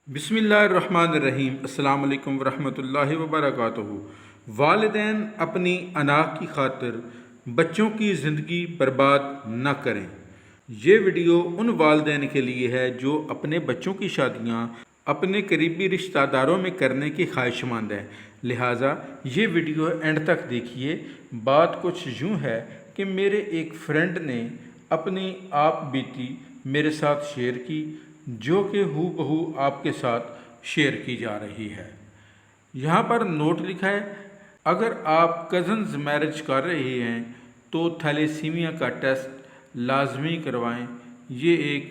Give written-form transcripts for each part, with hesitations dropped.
बिस्मिल्लाहिर्रहमानिर्रहीम। अस्सलाम वालेकुम वरहमतुल्लाहि वबरकातुहू। वालिदैन अपनी अना की खातिर बच्चों की ज़िंदगी बर्बाद न करें। ये वीडियो उन वालिदैन के लिए है जो अपने बच्चों की शादियाँ अपने करीबी रिश्तेदारों में करने की ख्वाहिशमंद हैं। लिहाजा ये वीडियो एंड तक देखिए। बात कुछ यूँ है कि मेरे एक फ्रेंड ने अपनी आप बीती मेरे साथ शेयर की, जो कि हूबहू आपके साथ शेयर की जा रही है। यहाँ पर नोट लिखा है, अगर आप कज़न्स मैरिज कर रहे हैं तो थैलेसीमिया का टेस्ट लाजमी करवाएं। ये एक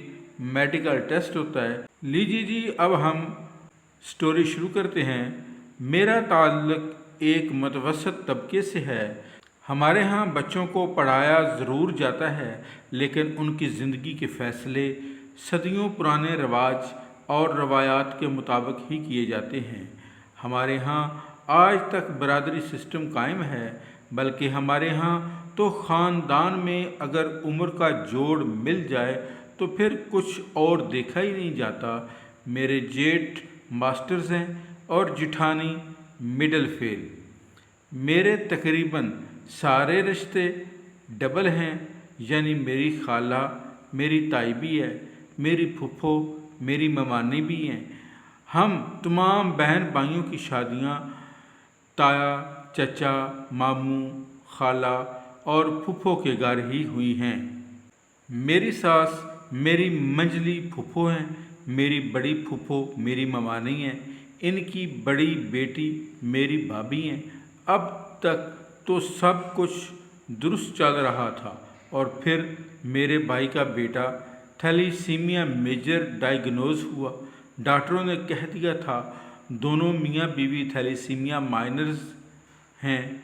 मेडिकल टेस्ट होता है। लीजिए जी, अब हम स्टोरी शुरू करते हैं। मेरा ताल्लुक एक मतवसत तबके से है। हमारे यहाँ बच्चों को पढ़ाया ज़रूर जाता है, लेकिन उनकी ज़िंदगी के फ़ैसले सदियों पुराने रवाज और रवायात के मुताबिक ही किए जाते हैं। हमारे यहाँ आज तक बरादरी सिस्टम कायम है, बल्कि हमारे यहाँ तो ख़ानदान में अगर उम्र का जोड़ मिल जाए तो फिर कुछ और देखा ही नहीं जाता। मेरे जेठ मास्टर्स हैं और जिठानी मिडल फेल। मेरे तकरीबन सारे रिश्ते डबल हैं, यानी मेरी खाला मेरी ताई भी है, मेरी फुफ्फो मेरी ममानी भी हैं। हम तमाम बहन भाइयों की शादियां ताया चचा मामू खाला और फुफ्फो के घर ही हुई हैं। मेरी सास मेरी मंझली फुफ्फो हैं, मेरी बड़ी फुफ्फो मेरी ममानी हैं, इनकी बड़ी बेटी मेरी भाभी हैं। अब तक तो सब कुछ दुरुस्त चल रहा था, और फिर मेरे भाई का बेटा थैलीसीमिया मेजर डायग्नोज हुआ। डॉक्टरों ने कह दिया था दोनों मियाँ बीवी थैलीसीमिया माइनर्स हैं,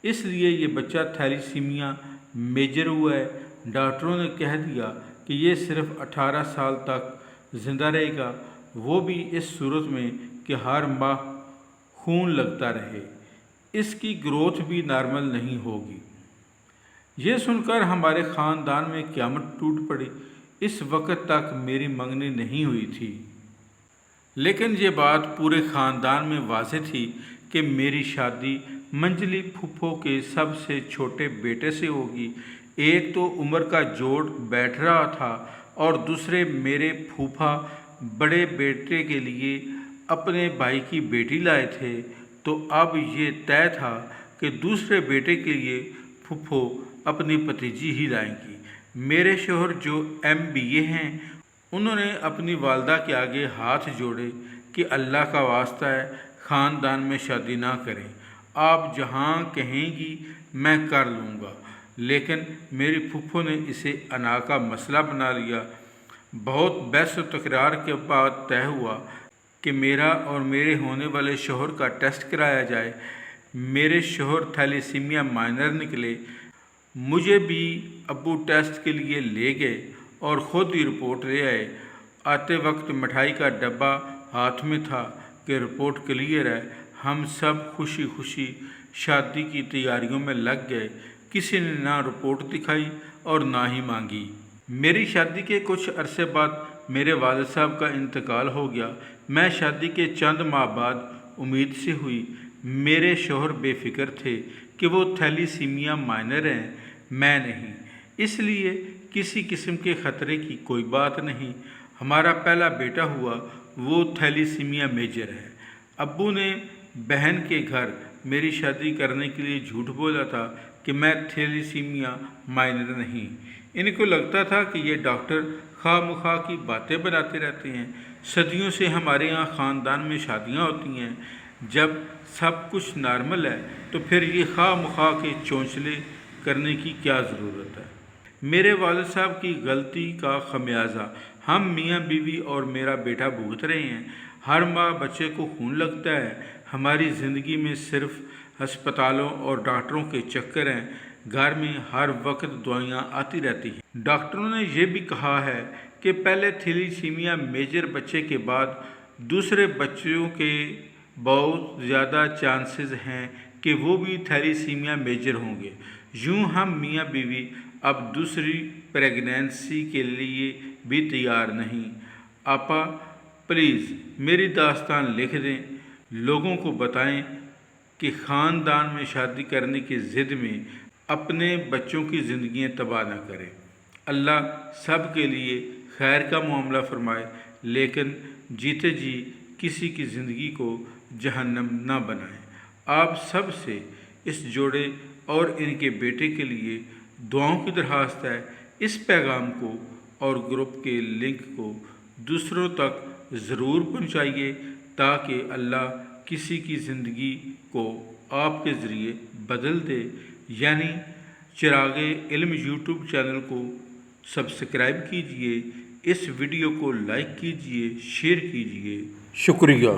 इसलिए ये बच्चा थैलीसीमिया मेजर हुआ है। डॉक्टरों ने कह दिया कि ये सिर्फ 18 साल तक ज़िंदा रहेगा, वो भी इस सूरत में कि हर माह खून लगता रहे। इसकी ग्रोथ भी नॉर्मल नहीं होगी। ये सुनकर हमारे ख़ानदान में क़यामत टूट पड़ी। इस वक्त तक मेरी मंगनी नहीं हुई थी, लेकिन ये बात पूरे ख़ानदान में वाज़ेह थी कि मेरी शादी मंझली फुफ्फो के सबसे छोटे बेटे से होगी। एक तो उम्र का जोड़ बैठ रहा था, और दूसरे मेरे फूफा बड़े बेटे के लिए अपने भाई की बेटी लाए थे। तो अब ये तय था कि दूसरे बेटे के लिए फुफ्फो अपनी भतीजी ही लाएंगी। मेरे शोहर जो MBA हैं, उन्होंने अपनी वालदा के आगे हाथ जोड़े कि अल्लाह का वास्ता है ख़ानदान में शादी ना करें, आप जहाँ कहेंगी मैं कर लूँगा। लेकिन मेरी फुफ्फो ने इसे अना का मसला बना लिया। बहुत बहस व तकरार के बाद तय हुआ कि मेरा और मेरे होने वाले शोहर का टेस्ट कराया जाए। मेरे शोहर थैलीसीमिया माइनर निकले। मुझे भी अब्बू टेस्ट के लिए ले गए और ख़ुद ही रिपोर्ट ले आए। आते वक्त मिठाई का डब्बा हाथ में था कि रिपोर्ट क्लियर है। हम सब खुशी खुशी शादी की तैयारियों में लग गए। किसी ने ना रिपोर्ट दिखाई और ना ही मांगी। मेरी शादी के कुछ अरसे बाद मेरे वालिद साहब का इंतकाल हो गया। मैं शादी के चंद माह बाद उम्मीद से हुई। मेरे शोहर बेफिक्र थे कि वो थैलीसीमिया माइनर हैं, मैं नहीं, इसलिए किसी किस्म के ख़तरे की कोई बात नहीं। हमारा पहला बेटा हुआ, वो थैलीसीमिया मेजर है। अब्बू ने बहन के घर मेरी शादी करने के लिए झूठ बोला था कि मैं थैलीसीमिया माइनर नहीं। इनको लगता था कि ये डॉक्टर खामखा की बातें बनाते रहते हैं। सदियों से हमारे यहाँ ख़ानदान में शादियाँ होती हैं। जब सब कुछ नॉर्मल है तो फिर ये खामखा के चौंचले करने की क्या ज़रूरत है। मेरे वालिद साहब की गलती का खमियाजा हम मियाँ बीवी और मेरा बेटा भुगत रहे हैं। हर माह बच्चे को खून लगता है। हमारी ज़िंदगी में सिर्फ अस्पतालों और डॉक्टरों के चक्कर हैं। घर में हर वक्त दवाइयाँ आती रहती हैं। डॉक्टरों ने यह भी कहा है कि पहले थैलीसीमिया मेजर बच्चे के बाद दूसरे बच्चों के बहुत ज़्यादा चांसेस हैं कि वो भी थैलीसीमिया मेजर होंगे। यूँ हम मियाँ बीवी अब दूसरी प्रेगनेंसी के लिए भी तैयार नहीं। आपा پلیز میری داستان لکھ دیں، لوگوں کو بتائیں کہ خاندان میں شادی کرنے کی ضد میں اپنے بچوں کی زندگیاں تباہ نہ کریں۔ اللہ سب کے لیے خیر کا معاملہ فرمائے، لیکن جیتے جی کسی کی زندگی کو جہنم نہ بنائیں۔ آپ سب سے اس جوڑے اور ان کے بیٹے کے لیے دعاؤں کی درخواست ہے۔ اس پیغام کو اور گروپ کے لنک کو دوسروں تک ضرور پہنچائیے تاکہ اللہ کسی کی زندگی کو آپ کے ذریعے بدل دے۔ یعنی چراغ علم یوٹیوب چینل کو سبسکرائب کیجئے، اس ویڈیو کو لائک کیجئے، شیئر کیجئے۔ شکریہ۔